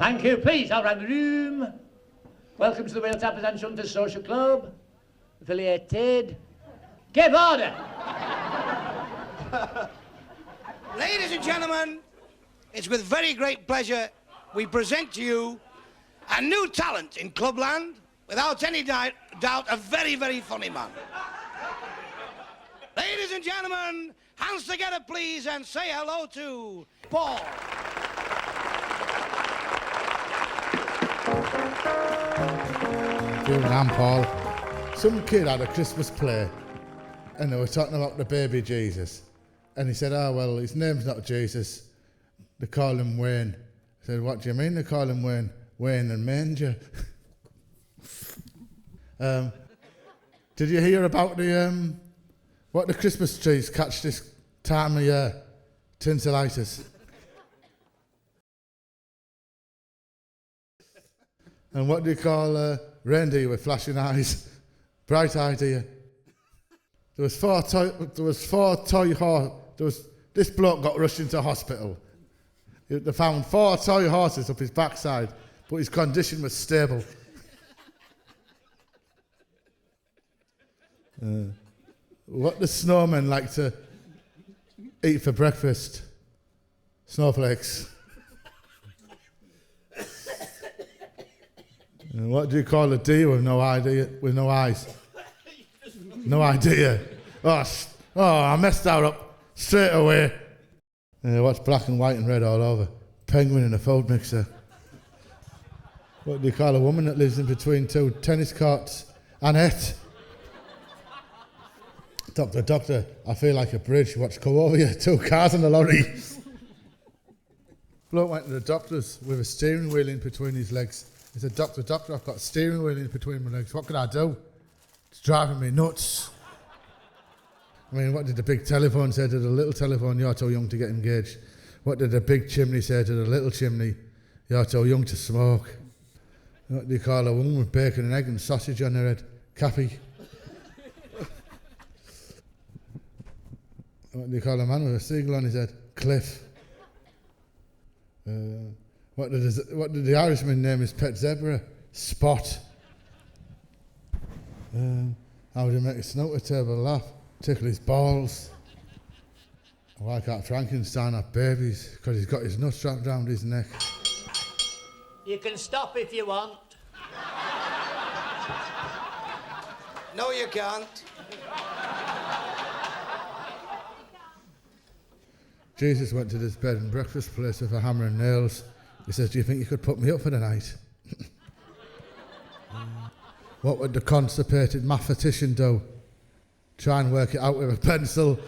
Thank you. Please, I'll run the room. Welcome to the Wheeltappers and Shunters Social Club. Affiliated. Give order. Ladies and gentlemen, it's with very great pleasure we present to you a new talent in Clubland, without any doubt a very, very funny man. Ladies and gentlemen, hands together please and say hello to Paul. I'm Paul. Some kid had a Christmas play and they were talking about the baby Jesus. And he said, oh, well, his name's not Jesus. They call him Wayne. I said, what do you mean they call him Wayne? Wayne and Manger. Did you hear about the what the Christmas trees catch this time of year? Tinselitis. And what do you call reindeer with flashing eyes? Bright idea. This bloke got rushed into hospital. They found 4 toy horses up his backside, but his condition was stable. What do snowmen like to eat for breakfast? Snowflakes. And what do you call a deer with no idea, with no eyes? No idea. Oh, I messed that up straight away. What's black and white and red all over? Penguin in a food mixer. What do you call a woman that lives in between 2 tennis courts? Annette. Doctor, I feel like a bridge. What's come over you? 2 cars and a lorry. Bloke went to the doctor's with a steering wheel in between his legs. He said, Doctor, I've got a steering wheel in between my legs. What can I do? It's driving me nuts. I mean, what did the big telephone say to the little telephone? You're too young to get engaged. What did the big chimney say to the little chimney? You're too young to smoke. What do you call a woman with bacon and egg and sausage on her head? Cappy. What do you call a man with a seagull on his head? Cliff. What did the Irishman name his pet zebra? Spot. How would you make a snooker table laugh? Tickle his balls. Why can't Frankenstein have babies? Because he's got his nuts wrapped round his neck. You can stop if you want. No, you can't. Jesus went to this bed and breakfast place with a hammer and nails. He says, do you think you could put me up for the night? What would the constipated mathematician do? Try and work it out with a pencil.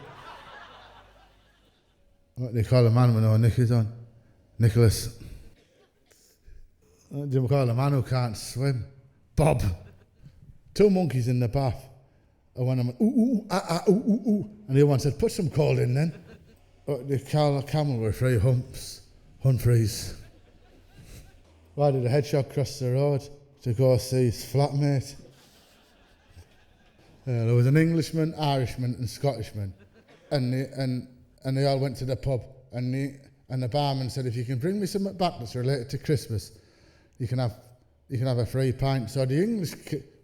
What do you call a man with no knickers on? Nicholas. What do you call a man who can't swim? Bob. 2 monkeys in the bath. And one of them went, ooh, ooh, ah, ah, ooh, ooh, ooh. And the other one said, put some coal in then. What do you call a camel with 3 humps? Humphreys. Why did a hedgehog cross the road? To go see his flatmate. There was an Englishman, Irishman and Scottishman. And they all went to the pub. And the barman said, if you can bring me something back that's related to Christmas, you can have a free pint. So the English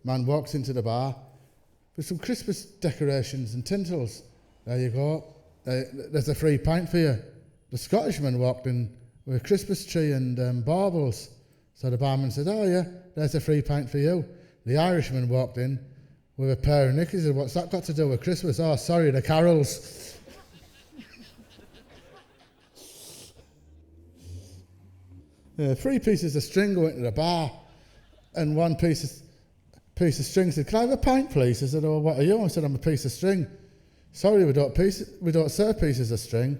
man walks into the bar with some Christmas decorations and tintels. There you go. There's a free pint for you. The Scottishman walked in with a Christmas tree and baubles. So the barman said, oh yeah, there's a free pint for you. The Irishman walked in with a pair of knickers. He said, what's that got to do with Christmas? Oh, sorry, the carols. 3 pieces of string go into the bar, and 1 piece of string said, can I have a pint, please? I said, oh, what are you? I said, I'm a piece of string. Sorry, we don't serve pieces of string.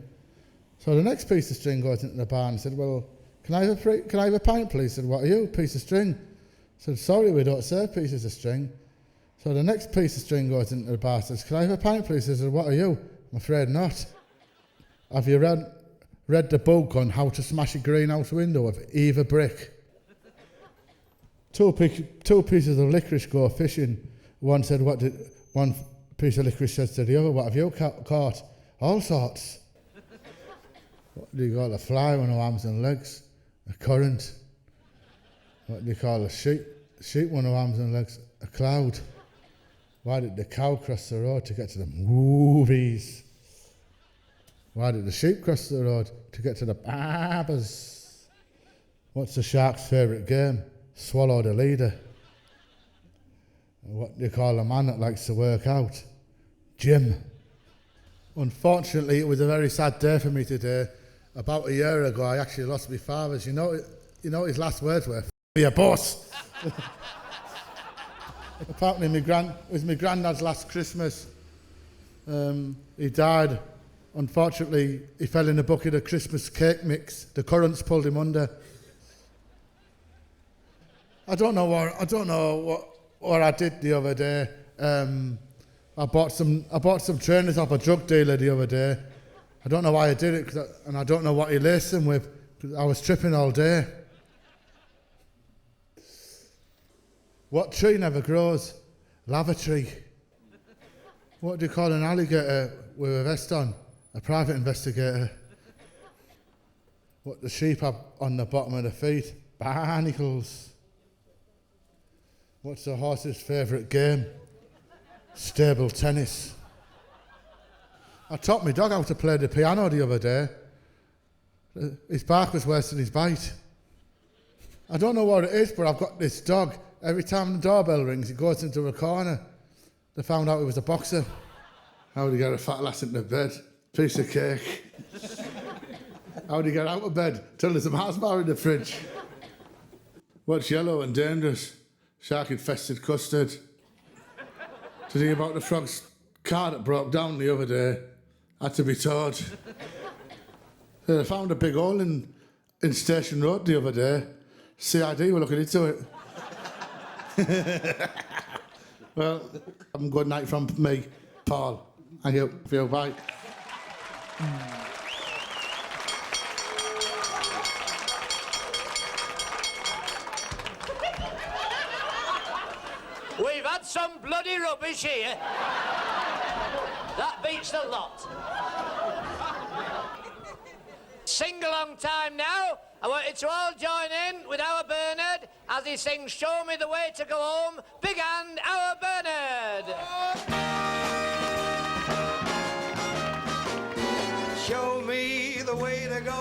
So the next piece of string goes into the bar and said, well, can I have a pint, please? I said, what are you? Piece of string. I said, sorry, we don't serve pieces of string. So the next piece of string goes into the bar and says, can I have a pint, please? I said, what are you? I'm afraid not. Have you read the book on how to smash a greenhouse window with Eva Brick? 2 pieces of licorice go fishing. One piece of licorice says to the other, what have you caught? All sorts. What do you call a fly with no arms and legs? A current. what do you call a sheep? Sheep one of arms and legs, a cloud. Why did the cow cross the road to get to the movies? Why did the sheep cross the road to get to the barbers? What's the shark's favourite game? Swallow the leader. What do you call a man that likes to work out? Jim. Unfortunately, it was a very sad day for me today. About a year ago, I actually lost my father's. You know what his last words were? Be a boss. Apparently, it was my granddad's last Christmas. He died. Unfortunately, he fell in a bucket of Christmas cake mix. The currents pulled him under. I don't know what I did the other day. I bought some trainers off a drug dealer the other day. I don't know why I did it, and I don't know what he laced them with, because I was tripping all day. What tree never grows? Lavatory. What do you call an alligator with a vest on? A private investigator. What do sheep have on the bottom of their feet? Barnacles. What's a horse's favourite game? Stable tennis. I taught my dog how to play the piano the other day. His bark was worse than his bite. I don't know what it is, but I've got this dog. Every time the doorbell rings, he goes into a corner. They found out he was a boxer. How would he get a fat lass into bed? Piece of cake. How would he get out of bed? Till there's a Mars bar in the fridge. What's yellow and dangerous? Shark-infested custard. Did you hear about the frog's car that broke down the other day? Had to be towed. They found a big hole in Station Road the other day. CID were looking into it. Well, have a good night from me, Paul. Thank you. Feel bye. We've had some bloody rubbish here. That beats the lot. Sing along time now. I want you to all join in with our Bernard as he sings Show Me the Way to Go Home. Big hand, our Bernard. Show me the way to go